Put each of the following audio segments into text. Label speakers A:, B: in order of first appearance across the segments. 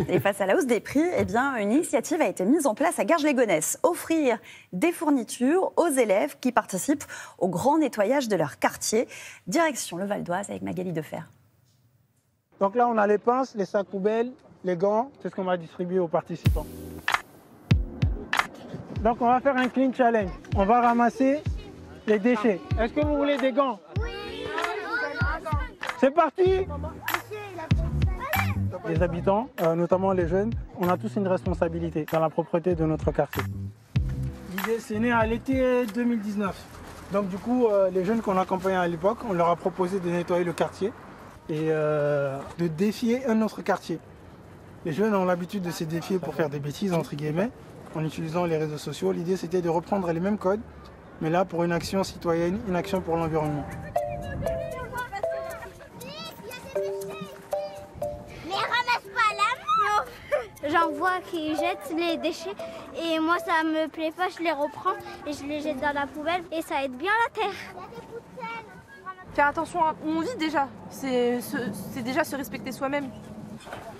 A: Et face à la hausse des prix, eh bien, une initiative a été mise en place à Garges-lès-Gonesse. Offrir des fournitures aux élèves qui participent au grand nettoyage de leur quartier. Direction le Val d'Oise avec Magali Defer.
B: Donc là, on a les pinces, les sacs poubelles, les gants. C'est ce qu'on va distribuer aux participants. Donc on va faire un clean challenge. On va ramasser les déchets. Est-ce que vous voulez des gants? Oui. C'est parti. Les habitants, notamment les jeunes, on a tous une responsabilité dans la propreté de notre quartier. L'idée, c'est né à l'été 2019. Donc du coup, les jeunes qu'on accompagnait à l'époque, on leur a proposé de nettoyer le quartier et de défier un autre quartier. Les jeunes ont l'habitude de se défier pour faire des bêtises, entre guillemets, en utilisant les réseaux sociaux. L'idée, c'était de reprendre les mêmes codes, mais là, pour une action citoyenne, une action pour l'environnement.
C: J'en vois qui jettent les déchets et moi ça me plaît pas, je les reprends et je les jette dans la poubelle et ça aide bien la terre.
D: Faire attention à où on vit déjà, c'est déjà se respecter soi-même.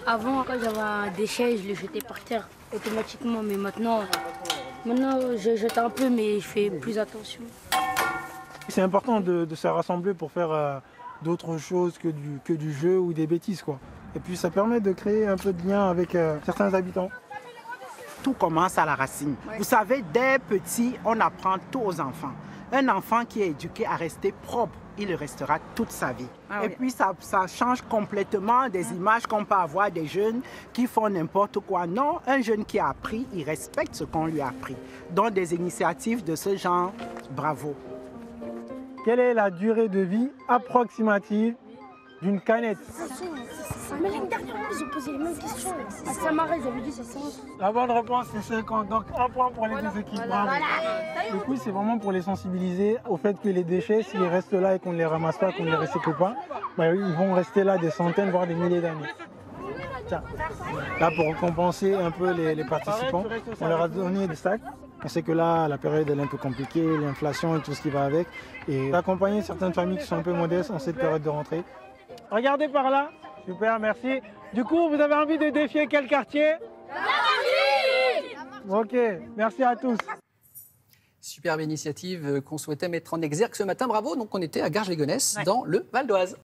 E: Avant, quand j'avais un déchet, je le jetais par terre automatiquement, mais maintenant je jette un peu, mais je fais plus attention.
B: C'est important de se rassembler pour faire d'autres choses que du jeu ou des bêtises, quoi. Et puis ça permet de créer un peu de lien avec certains habitants.
F: Tout commence à la racine. Vous savez, dès petit, on apprend tout aux enfants. Un enfant qui est éduqué à rester propre, il le restera toute sa vie. Et puis ça change complètement des images qu'on peut avoir des jeunes qui font n'importe quoi. Non, un jeune qui a appris, il respecte ce qu'on lui a appris. Donc des initiatives de ce genre, bravo.
B: Quelle est la durée de vie approximative d'une canette?
E: Mais l'année dernière, ils ont posé les mêmes questions. À Samarès, ils avaient dit c'est 100.
B: La bonne réponse, c'est 50. Donc, un point pour les deux équipes. Bravo. Du coup, c'est vraiment pour les sensibiliser au fait que les déchets, s'ils restent là et qu'on ne les ramasse pas, qu'on ne les recycle pas, bah, ils vont rester là des centaines, voire des milliers d'années. Tiens. Là, pour récompenser un peu les participants, on leur a donné des sacs. On sait que là, la période elle est un peu compliquée, l'inflation et tout ce qui va avec. Et accompagner certaines familles qui sont un peu modestes en cette période de rentrée. Regardez par là. Super, merci. Du coup, vous avez envie de défier quel quartier? Ok, merci à tous.
G: Superbe initiative qu'on souhaitait mettre en exergue ce matin. Bravo, donc on était à Garges-lès-Gonesse dans le Val d'Oise.